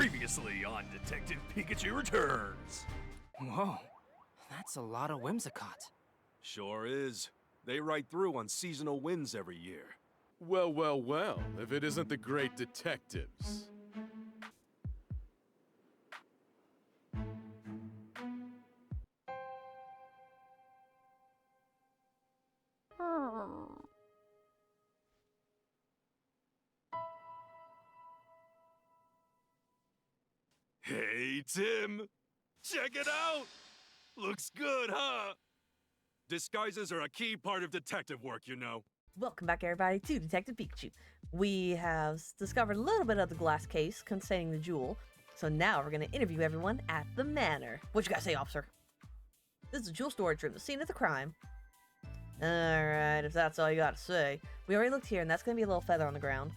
Previously on Detective Pikachu Returns. Whoa, that's a lot of Whimsicott. Sure is. They ride through on seasonal winds every year. Well, well, well, if it isn't the great detectives. Hey, Tim! Check it out! Looks good, huh? Disguises are a key part of detective work, you know. Welcome back, everybody, to Detective Pikachu. We have discovered a little bit of the glass case containing the jewel, so now we're going to interview everyone at the manor. What you gotta say, officer? This is the jewel storage room, the scene of the crime. Alright, if that's all you gotta say. We already looked here, and that's going to be a little feather on the ground.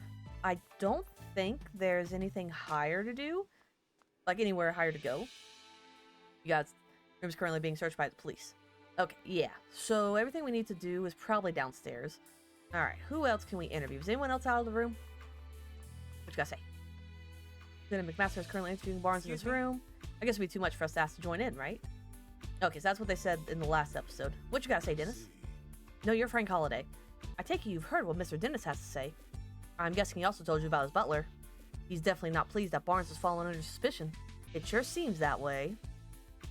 I don't think there's anything higher to do, like anywhere higher to go. You guys, room's currently being searched by the police. Okay, yeah, so everything we need to do is probably downstairs. Alright, who else can we interview? Is anyone else out of the room? What you gotta say? Lieutenant McMaster is currently interviewing Barnes in this room. I guess it'd be too much for us to ask to join in, right? Okay, so that's what they said in the last episode. What you gotta say, Dennis? No, you're Frank Holiday. I take it you've heard what Mr. Dennis has to say. I'm guessing he also told you about his butler. He's definitely not pleased that Barnes has fallen under suspicion. It sure seems that way.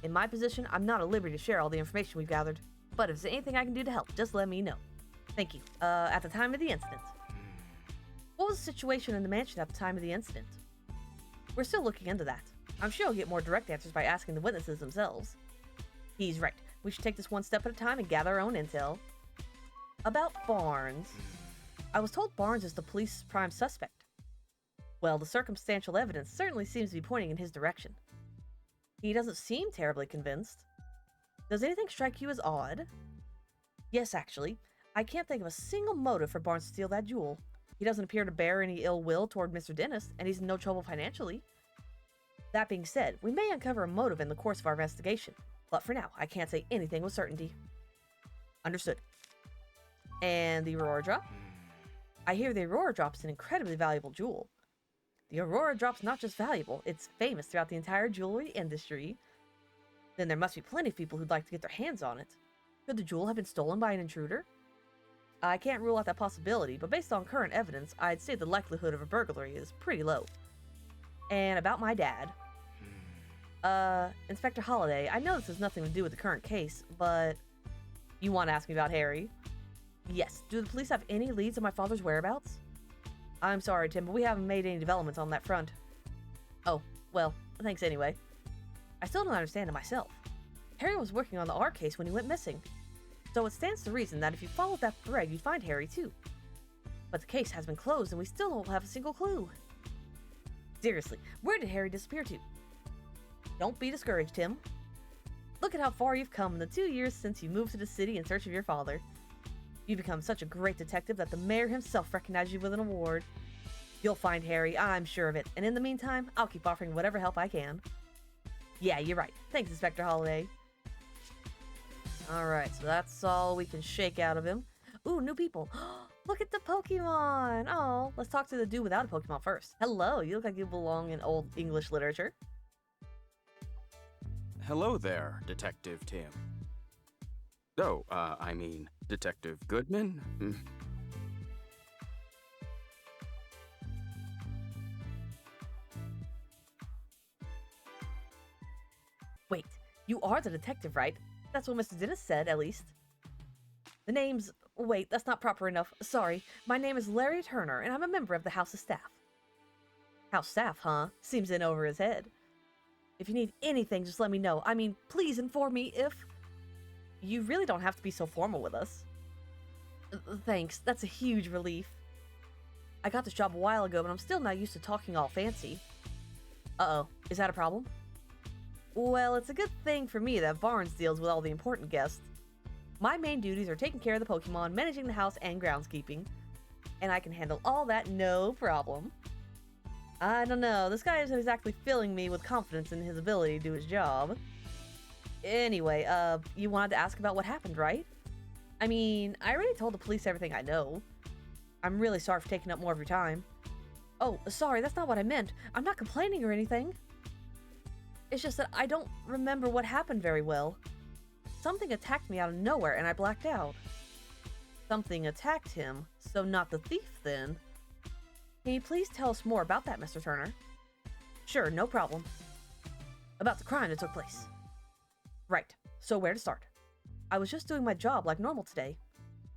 In my position, I'm not at liberty to share all the information we've gathered, but if there's anything I can do to help, just let me know. Thank you. At the time of the incident. What was the situation in the mansion at the time of the incident? We're still looking into that. I'm sure you'll get more direct answers by asking the witnesses themselves. He's right. We should take this one step at a time and gather our own intel. About Barnes. I was told Barnes is the police's prime suspect. Well, the circumstantial evidence certainly seems to be pointing in his direction. He doesn't seem terribly convinced. Does anything strike you as odd? Yes, actually. I can't think of a single motive for Barnes to steal that jewel. He doesn't appear to bear any ill will toward Mr. Dennis, and he's in no trouble financially. That being said, we may uncover a motive in the course of our investigation, but for now, I can't say anything with certainty. Understood. And the Aurora Drop? I hear the Aurora Drop is an incredibly valuable jewel. The Aurora Drop's not just valuable, it's famous throughout the entire jewelry industry. Then there must be plenty of people who'd like to get their hands on it. Could the jewel have been stolen by an intruder? I can't rule out that possibility, but based on current evidence, I'd say the likelihood of a burglary is pretty low. And about my dad. Inspector Holiday, I know this has nothing to do with the current case, but you want to ask me about Harry? Yes. Do the police have any leads on my father's whereabouts? I'm sorry, Tim, but we haven't made any developments on that front. Oh, well, thanks anyway. I still don't understand it myself. Harry was working on the R case when he went missing. So it stands to reason that if you followed that thread, you'd find Harry too. But the case has been closed and we still don't have a single clue. Seriously, where did Harry disappear to? Don't be discouraged, Tim. Look at how far you've come in the 2 years since you moved to the city in search of your father. You've become such a great detective that the mayor himself recognized you with an award. You'll find Harry, I'm sure of it, and in the meantime, I'll keep offering whatever help I can. Yeah, you're right. Thanks, Inspector Holiday. Alright, so that's all we can shake out of him. Ooh, new people. Look at the Pokemon! Oh, let's talk to the dude without a Pokemon first. Hello, you look like you belong in old English literature. Hello there, Detective Tim. Oh, I mean, Detective Goodman? Wait, you are the detective, right? That's what Mr. Dennis said, at least. The name's... Wait, that's not proper enough. Sorry. My name is Larry Turner, and I'm a member of the House of Staff. House Staff, huh? Seems in over his head. If you need anything, just let me know. I mean, please inform me if... You really don't have to be so formal with us. Thanks, that's a huge relief. I got this job a while ago, but I'm still not used to talking all fancy. Uh-oh, is that a problem? Well, it's a good thing for me that Barnes deals with all the important guests. My main duties are taking care of the Pokemon, managing the house, and groundskeeping. And I can handle all that no problem. I don't know, this guy isn't exactly filling me with confidence in his ability to do his job. Anyway, you wanted to ask about what happened, right? I mean, I already told the police everything I know. I'm really sorry for taking up more of your time. Oh, sorry, that's not what I meant. I'm not complaining or anything. It's just that I don't remember what happened very well. Something attacked me out of nowhere and I blacked out. Something attacked him, so not the thief then. Can you please tell us more about that, Mr. Turner? Sure, no problem. About the crime that took place. Right, so where to start? I was just doing my job like normal today.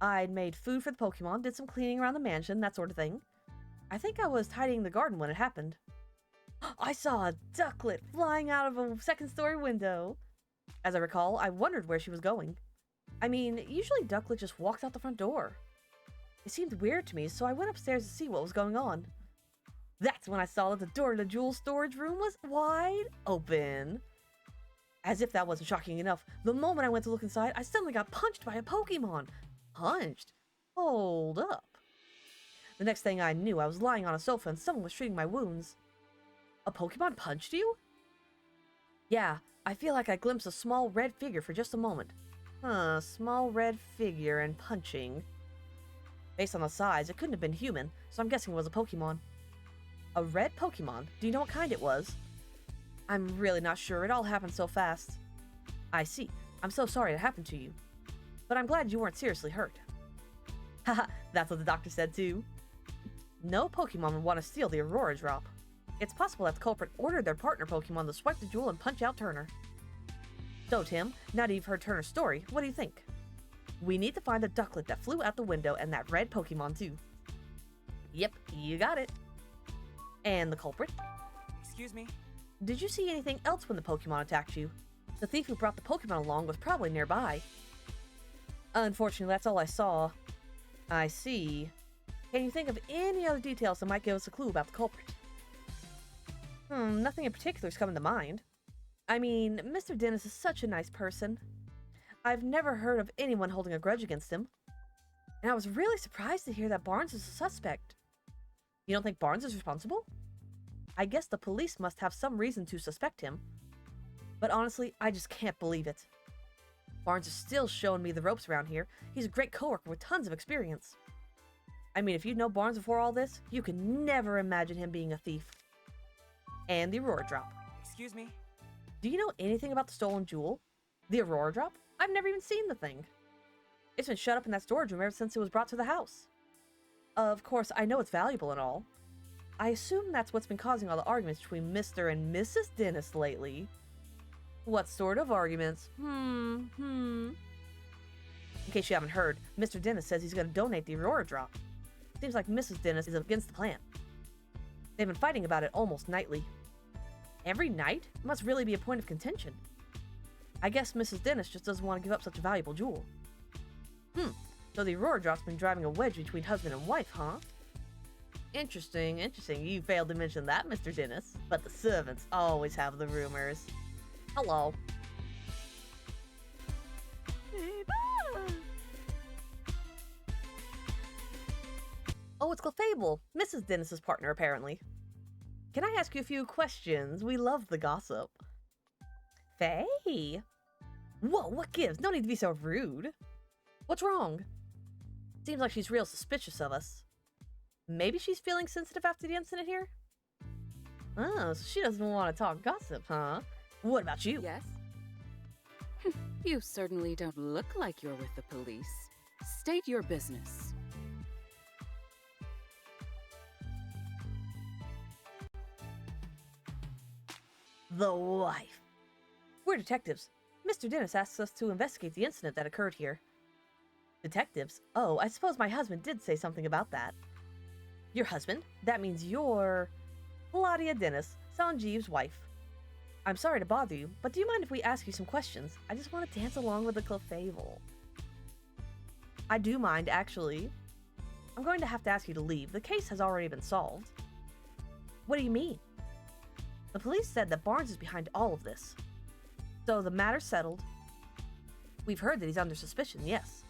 I'd made food for the Pokémon, did some cleaning around the mansion, that sort of thing. I think I was tidying the garden when it happened. I saw a ducklet flying out of a second-story window. As I recall, I wondered where she was going. I mean, usually ducklet just walks out the front door. It seemed weird to me, so I went upstairs to see what was going on. That's when I saw that the door to the jewel storage room was wide open. As if that wasn't shocking enough, the moment I went to look inside, I suddenly got punched by a Pokémon. Punched? Hold up. The next thing I knew, I was lying on a sofa and someone was treating my wounds. A Pokémon punched you? Yeah, I feel like I glimpsed a small red figure for just a moment. Small red figure and punching. Based on the size, it couldn't have been human, so I'm guessing it was a Pokémon. A red Pokémon? Do you know what kind it was? I'm really not sure. It all happened so fast. I see. I'm so sorry it happened to you. But I'm glad you weren't seriously hurt. Haha, that's what the doctor said too. No Pokémon would want to steal the Aurora Drop. It's possible that the culprit ordered their partner Pokémon to swipe the jewel and punch out Turner. So, Tim, now that you've heard Turner's story, what do you think? We need to find the ducklet that flew out the window and that red Pokémon too. Yep, you got it. And the culprit? Excuse me? Did you see anything else when the Pokémon attacked you? The thief who brought the Pokémon along was probably nearby. Unfortunately, that's all I saw. I see. Can you think of any other details that might give us a clue about the culprit? Nothing in particular is coming to mind. I mean, Mr. Denis is such a nice person. I've never heard of anyone holding a grudge against him. And I was really surprised to hear that Barnes is a suspect. You don't think Barnes is responsible? I guess the police must have some reason to suspect him. But honestly, I just can't believe it. Barnes is still showing me the ropes around here. He's a great coworker with tons of experience. I mean, if you know Barnes before all this, you could never imagine him being a thief. And the Aurora Drop. Excuse me? Do you know anything about the stolen jewel? The Aurora Drop? I've never even seen the thing. It's been shut up in that storage room ever since it was brought to the house. Of course, I know it's valuable and all. I assume that's what's been causing all the arguments between Mr. and Mrs. Denis lately. What sort of arguments? In case you haven't heard, Mr. Denis says he's going to donate the Aurora Drop. Seems like Mrs. Denis is against the plan. They've been fighting about it almost nightly. Every night? It must really be a point of contention. I guess Mrs. Denis just doesn't want to give up such a valuable jewel. So the Aurora Drop's been driving a wedge between husband and wife, huh? Interesting, interesting. You failed to mention that, Mr. Denis. But the servants always have the rumors. Hello. Oh, it's Clefable, Mrs. Denis's partner, apparently. Can I ask you a few questions? We love the gossip. Faye? Whoa, what gives? No need to be so rude. What's wrong? Seems like she's real suspicious of us. Maybe she's feeling sensitive after the incident here? Oh, so she doesn't want to talk gossip, huh? What about you? Yes? You certainly don't look like you're with the police. State your business. The wife. We're detectives. Mr. Denis asks us to investigate the incident that occurred here. Detectives? Oh, I suppose my husband did say something about that. Your husband? That means you're... Claudia Denis, Sanjeev's wife. I'm sorry to bother you, but do you mind if we ask you some questions? I just want to dance along with the Clefable. I do mind, actually. I'm going to have to ask you to leave. The case has already been solved. What do you mean? The police said that Barnes is behind all of this. So the matter's settled. We've heard that he's under suspicion, yes.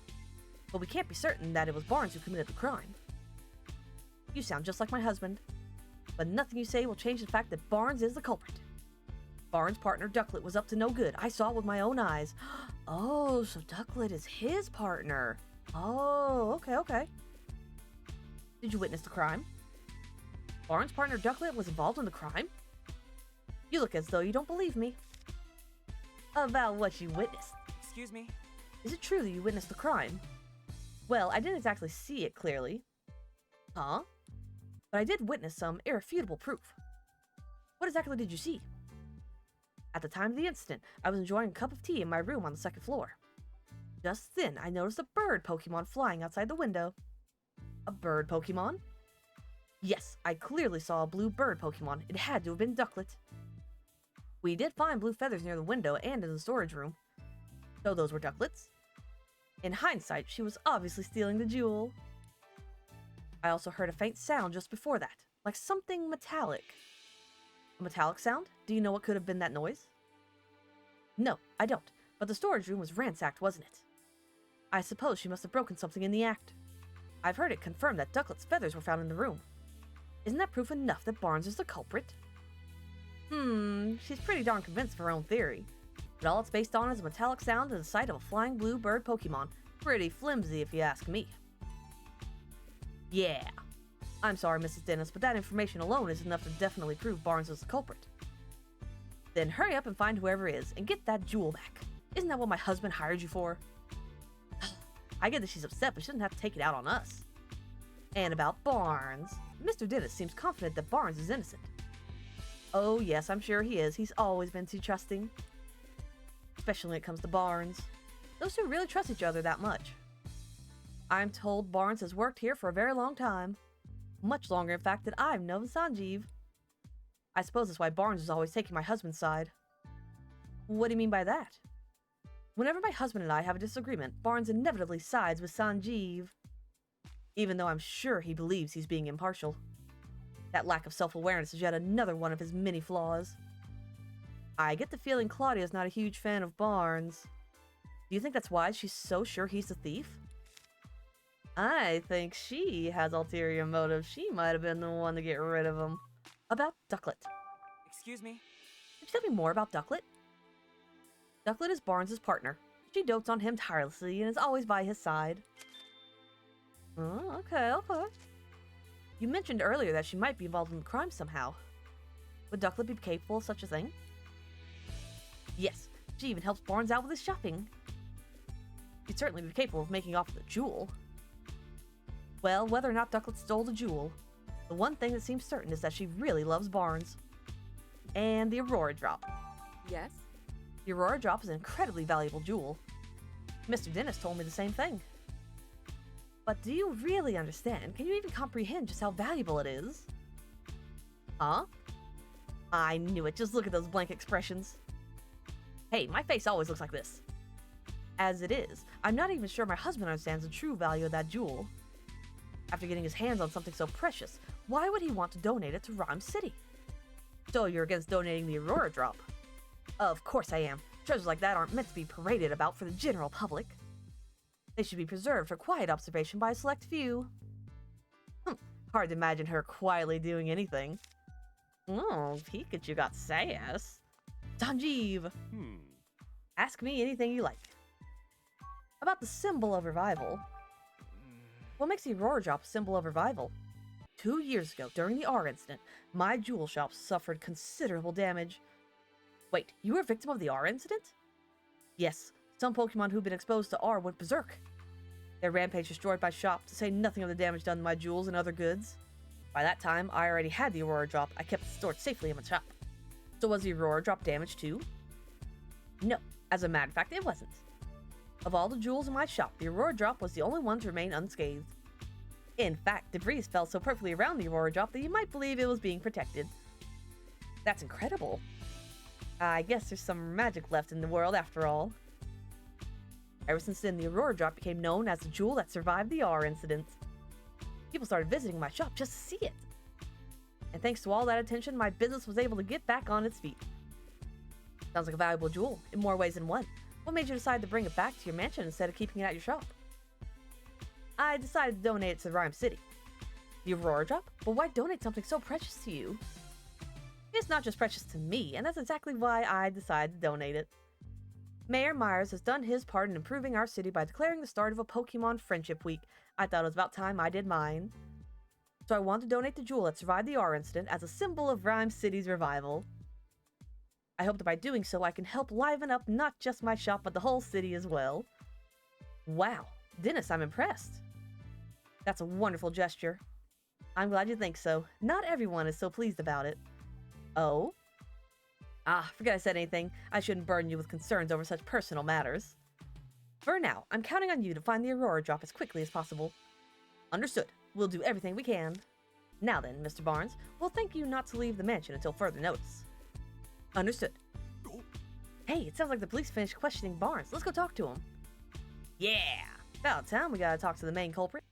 But we can't be certain that it was Barnes who committed the crime. You sound just like my husband. But nothing you say will change the fact that Barnes is the culprit. Barnes' partner Ducklet was up to no good. I saw it with my own eyes. Oh, so Ducklet is his partner. Oh, okay. Did you witness the crime? Barnes' partner Ducklet was involved in the crime? You look as though you don't believe me. About what you witnessed. Excuse me. Is it true that you witnessed the crime? Well, I didn't exactly see it clearly. Huh? But I did witness some irrefutable proof. What exactly did you see? At the time of the incident, I was enjoying a cup of tea in my room on the second floor. Just then, I noticed a bird Pokemon flying outside the window. A bird Pokemon? Yes, I clearly saw a blue bird Pokemon. It had to have been Ducklet. We did find blue feathers near the window and in the storage room. So those were Ducklet's. In hindsight, she was obviously stealing the jewel. I also heard a faint sound just before that, like something metallic. A metallic sound? Do you know what could have been that noise? No, I don't, but the storage room was ransacked, wasn't it? I suppose she must have broken something in the act. I've heard it confirmed that Ducklet's feathers were found in the room. Isn't that proof enough that Barnes is the culprit? She's pretty darn convinced of her own theory. But all it's based on is a metallic sound and the sight of a flying blue bird Pokemon. Pretty flimsy if you ask me. Yeah. I'm sorry, Mrs. Dennis, but that information alone is enough to definitely prove Barnes is the culprit. Then hurry up and find whoever is, and get that jewel back. Isn't that what my husband hired you for? I get that she's upset, but she doesn't have to take it out on us. And about Barnes. Mr. Dennis seems confident that Barnes is innocent. Oh yes, I'm sure he is. He's always been too trusting. Especially when it comes to Barnes. Those two really trust each other that much. I'm told Barnes has worked here for a very long time. Much longer, in fact, than I've known Sanjeev. I suppose that's why Barnes is always taking my husband's side. What do you mean by that? Whenever my husband and I have a disagreement, Barnes inevitably sides with Sanjeev. Even though I'm sure he believes he's being impartial. That lack of self-awareness is yet another one of his many flaws. I get the feeling Claudia's not a huge fan of Barnes. Do you think that's why she's so sure he's the thief? I think she has ulterior motives. She might have been the one to get rid of him. About Ducklet. Excuse me. Could you tell me more about Ducklet? Ducklet is Barnes' partner. She dotes on him tirelessly and is always by his side. Oh, okay. You mentioned earlier that she might be involved in the crime somehow. Would Ducklet be capable of such a thing? Yes, she even helps Barnes out with his shopping. She'd certainly be capable of making off with the jewel. Well, whether or not Ducklet stole the jewel, the one thing that seems certain is that she really loves Barnes. And the Aurora Drop. Yes? The Aurora Drop is an incredibly valuable jewel. Mr. Dennis told me the same thing. But do you really understand? Can you even comprehend just how valuable it is? Huh? I knew it. Just look at those blank expressions. Hey, my face always looks like this. As it is, I'm not even sure my husband understands the true value of that jewel. After getting his hands on something so precious, why would he want to donate it to Rhyme City? So you're against donating the Aurora Drop? Of course I am. Treasures like that aren't meant to be paraded about for the general public. They should be preserved for quiet observation by a select few. Hard to imagine her quietly doing anything. Oh, Pikachu got sass. Sanjeev! Ask me anything you like. About the symbol of revival. What makes the Aurora Drop a symbol of revival? 2 years ago, during the R incident, my jewel shop suffered considerable damage. Wait, you were a victim of the R incident? Yes, some Pokemon who've been exposed to R went berserk. Their rampage destroyed my shop, to say nothing of the damage done to my jewels and other goods. By that time, I already had the Aurora Drop. I kept it stored safely in my shop. So was the Aurora Drop damaged too? No, as a matter of fact, it wasn't. Of all the jewels in my shop, the Aurora Drop was the only one to remain unscathed. In fact, debris fell so perfectly around the Aurora Drop that you might believe it was being protected. That's incredible. I guess there's some magic left in the world after all. Ever since then, the Aurora Drop became known as the jewel that survived the R incident. People started visiting my shop just to see it. And thanks to all that attention, my business was able to get back on its feet. Sounds like a valuable jewel, in more ways than one. What made you decide to bring it back to your mansion instead of keeping it at your shop? I decided to donate it to Rhyme City. The Aurora Drop? But why donate something so precious to you? It's not just precious to me, and that's exactly why I decided to donate it. Mayor Myers has done his part in improving our city by declaring the start of a Pokemon Friendship Week. I thought it was about time I did mine. So I want to donate the jewel that survived the R incident as a symbol of Rhyme City's revival. I hope that by doing so, I can help liven up not just my shop, but the whole city as well. Wow, Denis, I'm impressed. That's a wonderful gesture. I'm glad you think so. Not everyone is so pleased about it. Oh? Ah, forget I said anything. I shouldn't burden you with concerns over such personal matters. For now, I'm counting on you to find the Aurora Drop as quickly as possible. Understood. We'll do everything we can. Now then, Mr. Barnes, we'll thank you not to leave the mansion until further notice. Understood. Hey, it sounds like the police finished questioning Barnes. Let's go talk to him. Yeah! About time we gotta talk to the main culprit.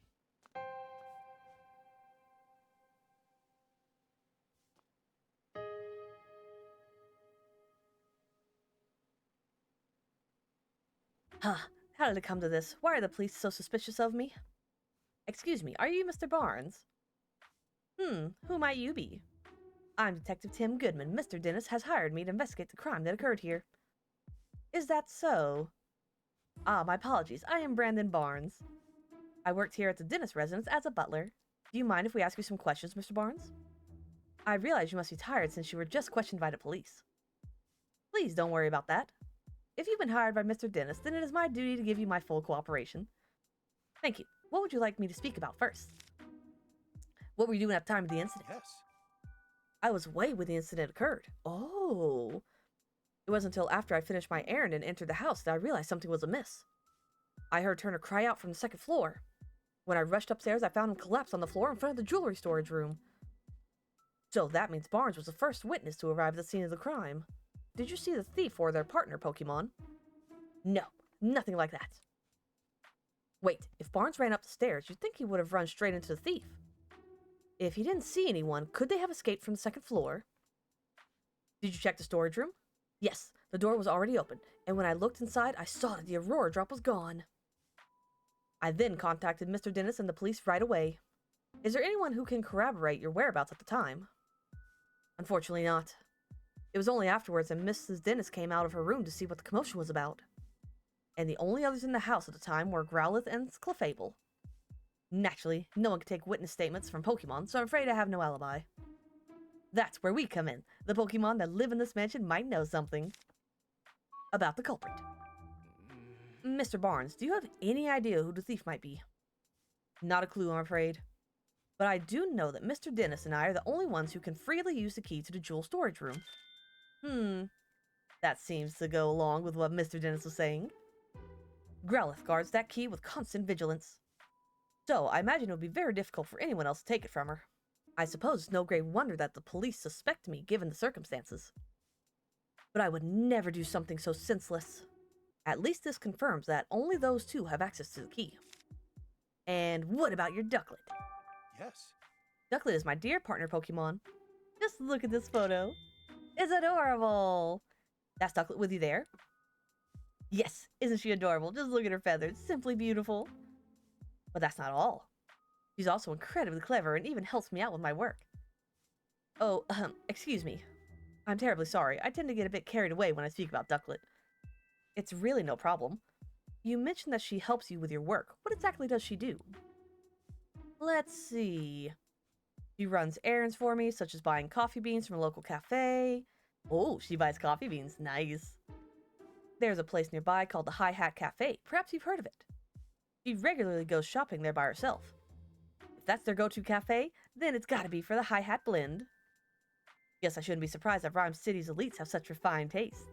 Huh. How did it come to this? Why are the police so suspicious of me? Excuse me, are you Mr. Barnes? Who might you be? I'm Detective Tim Goodman. Mr. Denis has hired me to investigate the crime that occurred here. Is that so? Ah, my apologies. I am Brandon Barnes. I worked here at the Denis residence as a butler. Do you mind if we ask you some questions, Mr. Barnes? I realize you must be tired since you were just questioned by the police. Please don't worry about that. If you've been hired by Mr. Denis, then it is my duty to give you my full cooperation. Thank you. What would you like me to speak about first? What were you doing at the time of the incident? Yes. I was away when the incident occurred. Oh. It wasn't until after I finished my errand and entered the house that I realized something was amiss. I heard Turner cry out from the second floor. When I rushed upstairs, I found him collapsed on the floor in front of the jewelry storage room. So that means Barnes was the first witness to arrive at the scene of the crime. Did you see the thief or their partner Pokemon? No, nothing like that. Wait, if Barnes ran up the stairs, you'd think he would have run straight into the thief. If he didn't see anyone, could they have escaped from the second floor? Did you check the storage room? Yes, the door was already open, and when I looked inside, I saw that the Aurora Drop was gone. I then contacted Mr. Denis and the police right away. Is there anyone who can corroborate your whereabouts at the time? Unfortunately not. It was only afterwards that Mrs. Denis came out of her room to see what the commotion was about. And the only others in the house at the time were Growlithe and Clefable. Naturally, no one could take witness statements from Pokémon, so I'm afraid I have no alibi. That's where we come in. The Pokémon that live in this mansion might know something about the culprit. Mr. Barnes, do you have any idea who the thief might be? Not a clue, I'm afraid. But I do know that Mr. Denis and I are the only ones who can freely use the key to the jewel storage room. That seems to go along with what Mr. Denis was saying. Growlithe guards that key with constant vigilance. So, I imagine it would be very difficult for anyone else to take it from her. I suppose it's no great wonder that the police suspect me, given the circumstances. But I would never do something so senseless. At least this confirms that only those two have access to the key. And what about your Ducklet? Yes. Ducklet is my dear partner Pokemon. Just look at this photo. It's adorable! That's Ducklet with you there? Yes, isn't she adorable? Just look at her feathers. Simply beautiful. But that's not all. She's also incredibly clever and even helps me out with my work. Oh, excuse me. I'm terribly sorry. I tend to get a bit carried away when I speak about Ducklet. It's really no problem. You mentioned that she helps you with your work. What exactly does she do? Let's see. She runs errands for me, such as buying coffee beans from a local cafe. Oh, she buys coffee beans. Nice. There's a place nearby called the Hi Hat Cafe. Perhaps you've heard of it. She regularly goes shopping there by herself. If that's their go-to cafe, then it's gotta be for the Hi Hat Blend. Guess I shouldn't be surprised that Rhyme City's elites have such refined taste.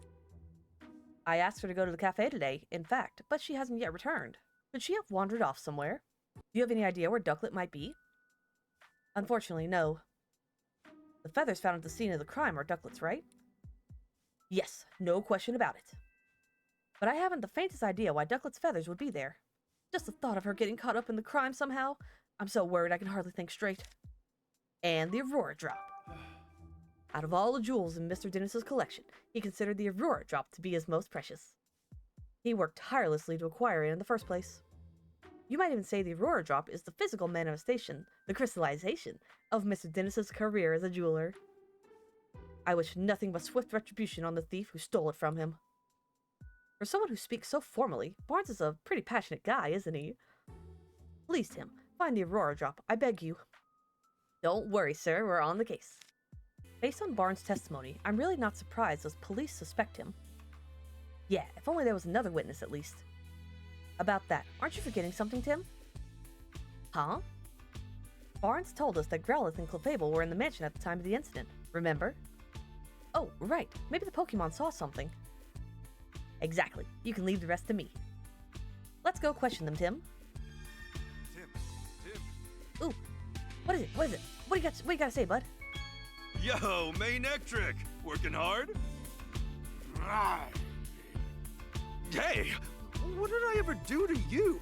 I asked her to go to the cafe today, in fact, but she hasn't yet returned. Could she have wandered off somewhere? Do you have any idea where Ducklet might be? Unfortunately, no. The feathers found at the scene of the crime are Ducklet's, right? Yes, no question about it. But I haven't the faintest idea why Ducklet's feathers would be there. Just the thought of her getting caught up in the crime somehow. I'm so worried I can hardly think straight. And the Aurora Drop. Out of all the jewels in Mr. Denis's collection, he considered the Aurora Drop to be his most precious. He worked tirelessly to acquire it in the first place. You might even say the Aurora Drop is the physical manifestation, the crystallization, of Mr. Denis's career as a jeweler. I wish nothing but swift retribution on the thief who stole it from him. For someone who speaks so formally, Barnes is a pretty passionate guy, isn't he? Please, Tim, find the Aurora Drop, I beg you. Don't worry, sir, we're on the case. Based on Barnes' testimony, I'm really not surprised those police suspect him. Yeah, if only there was another witness at least. About that, aren't you forgetting something, Tim? Huh? Barnes told us that Growlithe and Clefable were in the mansion at the time of the incident, remember? Oh, right, maybe the Pokémon saw something. Exactly, you can leave the rest to me. Let's go question them, Tim. Tim. Ooh, what is it? What do you got to say, bud? Yo, main ectric! Working hard? Hey! What did I ever do to you?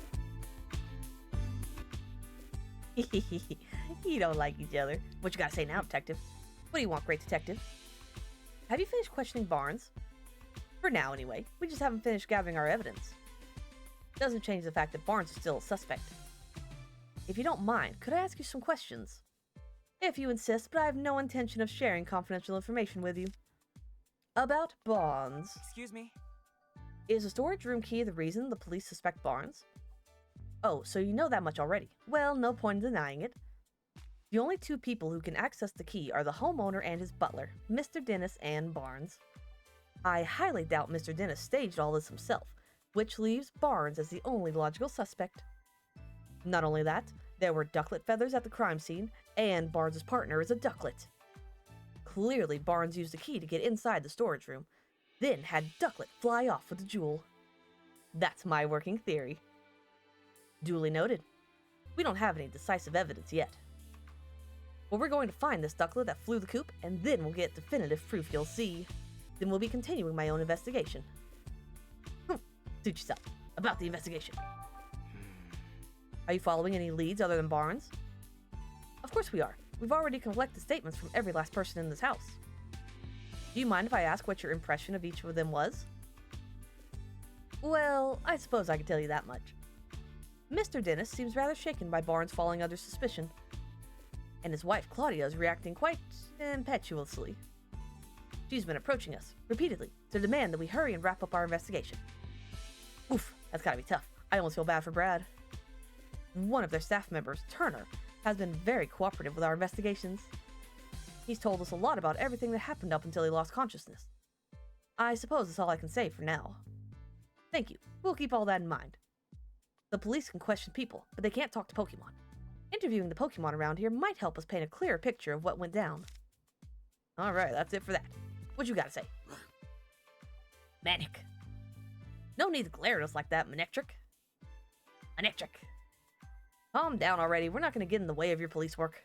You don't like each other. What you gotta say now, detective? What do you want, great detective? Have you finished questioning Barnes? For now, anyway. We just haven't finished gathering our evidence. Doesn't change the fact that Barnes is still a suspect. If you don't mind, could I ask you some questions? If you insist, but I have no intention of sharing confidential information with you. About Barnes. Excuse me. Is the storage room key the reason the police suspect Barnes? Oh, so you know that much already. Well, no point in denying it. The only two people who can access the key are the homeowner and his butler, Mr. Denis and Barnes. I highly doubt Mr. Denis staged all this himself, which leaves Barnes as the only logical suspect. Not only that, there were ducklet feathers at the crime scene, and Barnes' partner is a ducklet. Clearly, Barnes used the key to get inside the storage room, then had Ducklet fly off with the jewel. That's my working theory. Duly noted. We don't have any decisive evidence yet. Well, we're going to find this Ducklet that flew the coop, and then we'll get definitive proof you'll see. Then we'll be continuing my own investigation. Suit yourself. About the investigation. Are you following any leads other than Barnes? Of course we are. We've already collected statements from every last person in this house. Do you mind if I ask what your impression of each of them was? Well, I suppose I can tell you that much. Mr. Denis seems rather shaken by Barnes falling under suspicion, and his wife Claudia is reacting quite impetuously. She's been approaching us, repeatedly, to demand that we hurry and wrap up our investigation. Oof, that's gotta be tough. I almost feel bad for Brad. One of their staff members, Turner, has been very cooperative with our investigations. He's told us a lot about everything that happened up until he lost consciousness. I suppose that's all I can say for now. Thank you. We'll keep all that in mind. The police can question people, but they can't talk to Pokémon. Interviewing the Pokémon around here might help us paint a clearer picture of what went down. Alright, that's it for that. What you gotta say? Manic. No need to glare at us like that, Manectric. Manectric. Calm down already. We're not gonna get in the way of your police work.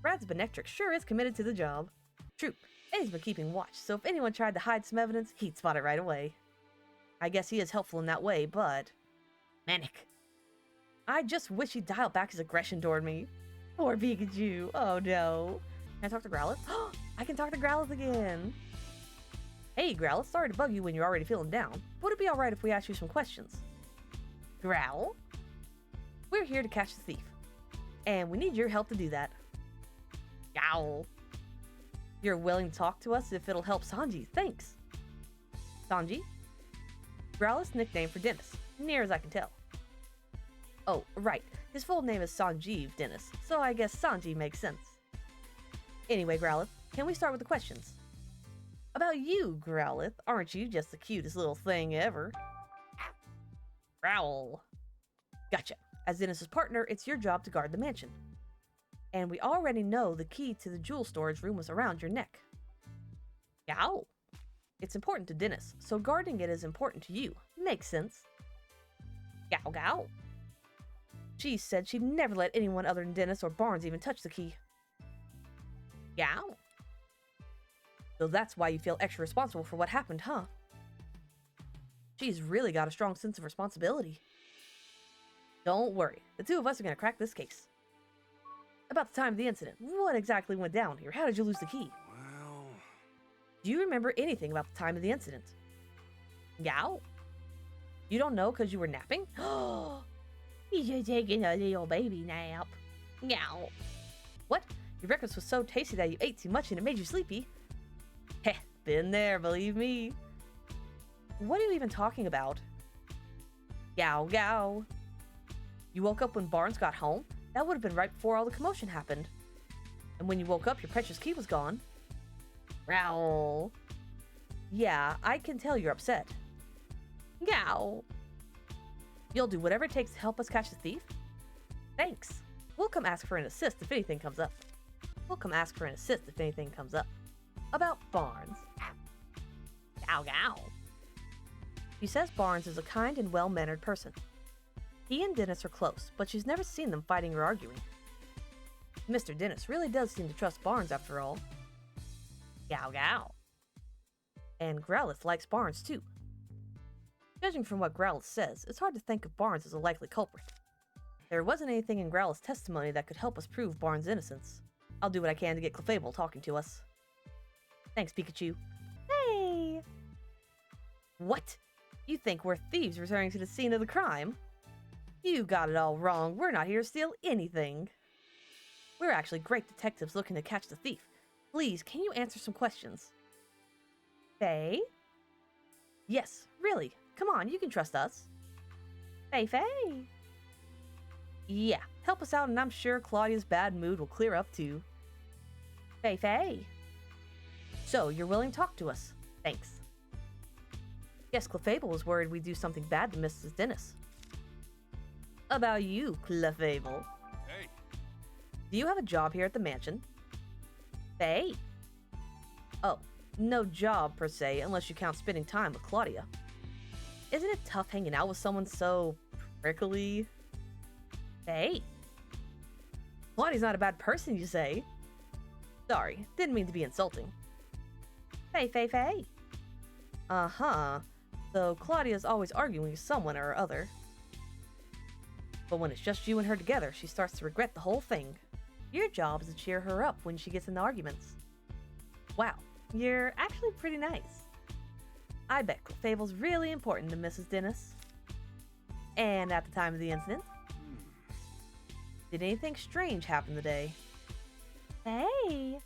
Brad's Benectric sure is committed to the job. True, and he's been keeping watch, so if anyone tried to hide some evidence, he'd spot it right away. I guess he is helpful in that way, but... Manic. I just wish he'd dial back his aggression toward me. Poor Pikachu. Oh no. Can I talk to Growlithe? I can talk to Growlithe again. Hey Growlithe, sorry to bug you when you're already feeling down. Would it be alright if we asked you some questions? Growl? We're here to catch the thief, and we need your help to do that. Yow. You're willing to talk to us if it'll help Sanji. Thanks. Sanji? Growlithe's nickname for Denis, near as I can tell. Oh, right. His full name is Sanjeev Denis, so I guess Sanji makes sense. Anyway, Growlithe, can we start with the questions? About you, Growlithe. Aren't you just the cutest little thing ever? Growl. Gotcha. As Denis's partner, it's your job to guard the mansion. And we already know the key to the jewel storage room was around your neck. Yow. It's important to Denis, so guarding it is important to you. Makes sense. Gow gow. She said she'd never let anyone other than Denis or Barnes even touch the key. Yow. So that's why you feel extra responsible for what happened, huh? She's really got a strong sense of responsibility. Don't worry, the two of us are gonna crack this case. About the time of the incident, what exactly went down here? How did you lose the key? Well... Do you remember anything about the time of the incident? Yow? You don't know because you were napping? You should take a little baby nap. Yow. What? Your breakfast was so tasty that you ate too much and it made you sleepy? Heh, been there, believe me. What are you even talking about? Yow, yow. You woke up when Barnes got home? That would have been right before all the commotion happened. And when you woke up, your precious key was gone. Growl. Yeah, I can tell you're upset. Yow. You'll do whatever it takes to help us catch the thief? Thanks. We'll come ask for an assist if anything comes up. About Barnes. Gow gow. She says Barnes is a kind and well-mannered person. He and Denis are close, but she's never seen them fighting or arguing. Mr. Denis really does seem to trust Barnes after all. Gow gow. And Growlithe likes Barnes too. Judging from what Growlithe says, it's hard to think of Barnes as a likely culprit. There wasn't anything in Growlithe's testimony that could help us prove Barnes' innocence. I'll do what I can to get Clefable talking to us. Thanks, Pikachu. Hey! What? You think we're thieves returning to the scene of the crime? You got it all wrong. We're not here to steal anything. We're actually great detectives looking to catch the thief. Please, can you answer some questions? Faye? Yes, really. Come on, you can trust us. Faye. Yeah, help us out and I'm sure Claudia's bad mood will clear up too. Faye. So, you're willing to talk to us? Thanks. Guess Clefable was worried we'd do something bad to Mrs. Denis. About you, Clefable. Hey. Do you have a job here at the mansion? Faye. Oh, no job per se, unless you count spending time with Claudia. Isn't it tough hanging out with someone so prickly? Faye. Claudia's not a bad person, you say? Sorry, didn't mean to be insulting. Faye. Uh-huh. So Claudia's always arguing with someone or other. But when it's just you and her together, she starts to regret the whole thing. Your job is to cheer her up when she gets into arguments. Wow, you're actually pretty nice. I bet Clefable's really important to Mrs. Denis. And at the time of the incident, did anything strange happen today? Hey!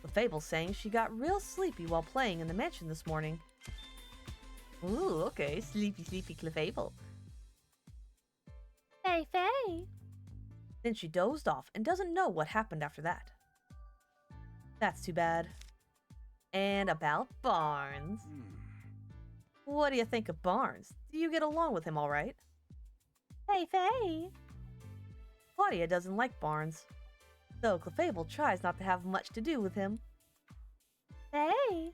Clefable's saying she got real sleepy while playing in the mansion this morning. Ooh, okay, sleepy Clefable. Faye. Then she dozed off and doesn't know what happened after that. That's too bad. And about Barnes. What do you think of Barnes? Do you get along with him all right? Faye. Claudia doesn't like Barnes, though Clefable tries not to have much to do with him. Hey!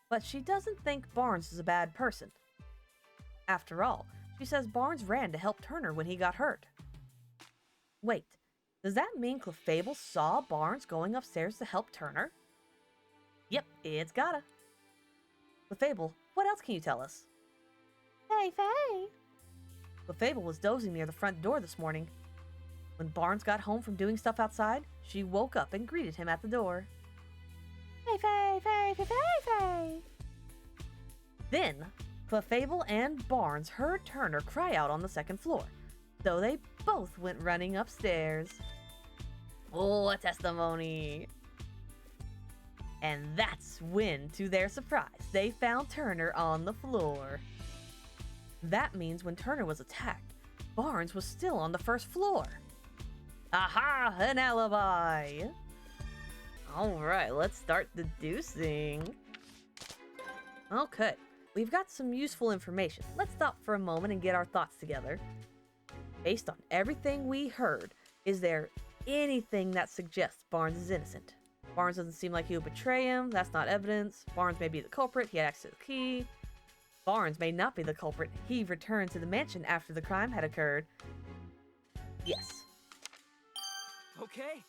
But she doesn't think Barnes is a bad person. After all, she says Barnes ran to help Turner when he got hurt. Wait, does that mean Clefable saw Barnes going upstairs to help Turner? Yep, it's gotta. Clefable, what else can you tell us? Faye. Clefable was dozing near the front door this morning. When Barnes got home from doing stuff outside, she woke up and greeted him at the door. Faye. Then, Clefable and Barnes heard Turner cry out on the second floor, so they both went running upstairs. Oh, a testimony! And that's when, to their surprise, they found Turner on the floor. That means when Turner was attacked, Barnes was still on the first floor. Aha! An alibi! Alright, let's start deducing. Okay, we've got some useful information. Let's stop for a moment and get our thoughts together. Based on everything we heard, is there anything that suggests Barnes is innocent? Barnes doesn't seem like he would betray him. That's not evidence. Barnes may be the culprit. He had access to the key. Barnes may not be the culprit. He returned to the mansion after the crime had occurred. Yes. Okay.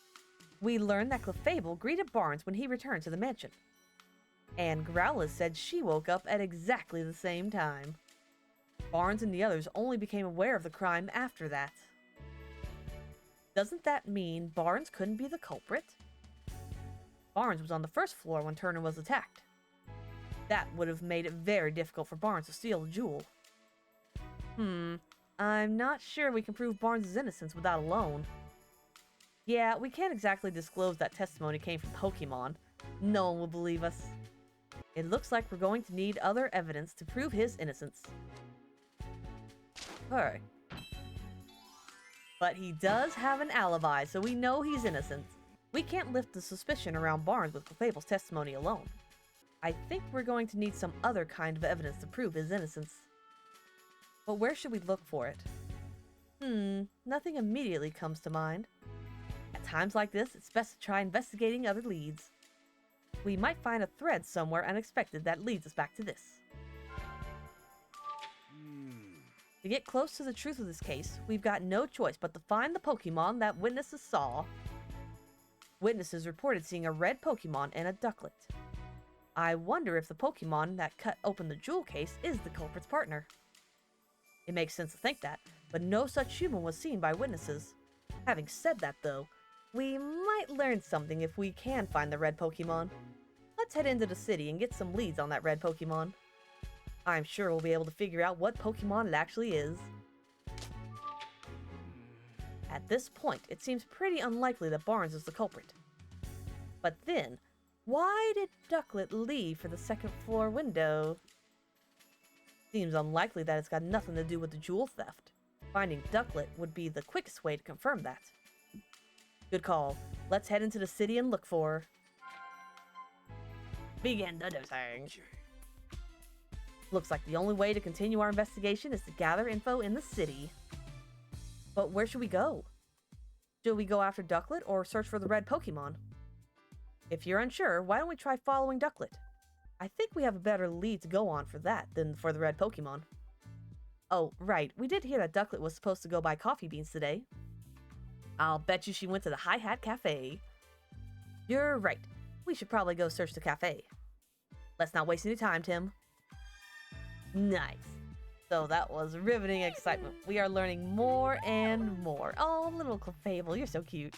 We learned that Clefable greeted Barnes when he returned to the mansion. And Growlithe said she woke up at exactly the same time. Barnes and the others only became aware of the crime after that. Doesn't that mean Barnes couldn't be the culprit? Barnes was on the first floor when Turner was attacked. That would have made it very difficult for Barnes to steal the jewel. I'm not sure we can prove Barnes' innocence without a loan. Yeah, we can't exactly disclose that testimony came from Pokémon. No one will believe us. It looks like we're going to need other evidence to prove his innocence. Alright. But he does have an alibi, so we know he's innocent. We can't lift the suspicion around Barnes with Clefable's testimony alone. I think we're going to need some other kind of evidence to prove his innocence. But where should we look for it? Nothing immediately comes to mind. At times like this, it's best to try investigating other leads. We might find a thread somewhere unexpected that leads us back to this. To get close to the truth of this case, we've got no choice but to find the Pokemon that witnesses saw. Witnesses reported seeing a red Pokemon and a Ducklet. I wonder if the Pokemon that cut open the jewel case is the culprit's partner. It makes sense to think that, but no such human was seen by witnesses. Having said that though, we might learn something if we can find the red Pokemon. Let's head into the city and get some leads on that red Pokemon. I'm sure we'll be able to figure out what Pokemon it actually is. At this point, it seems pretty unlikely that Barnes is the culprit. But then, why did Ducklet leave for the second floor window? Seems unlikely that it's got nothing to do with the jewel theft. Finding Ducklet would be the quickest way to confirm that. Good call. Let's head into the city and look for her. Begin deducing. Looks like the only way to continue our investigation is to gather info in the city. But where should we go? Should we go after Ducklet or search for the red Pokemon? If you're unsure, why don't we try following Ducklet? I think we have a better lead to go on for that than for the red Pokemon. Oh, right, we did hear that Ducklet was supposed to go buy coffee beans today. I'll bet you she went to the Hi Hat Cafe. You're right, we should probably go search the cafe. Let's not waste any time, Tim. Nice. So that was riveting excitement. We are learning more and more. Oh, little Clefable, you're so cute.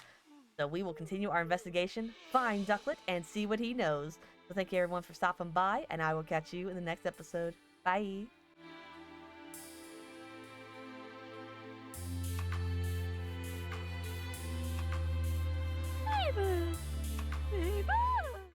So we will continue our investigation, find Ducklet, and see what he knows. So thank you everyone for stopping by, and I will catch you in the next episode. Bye!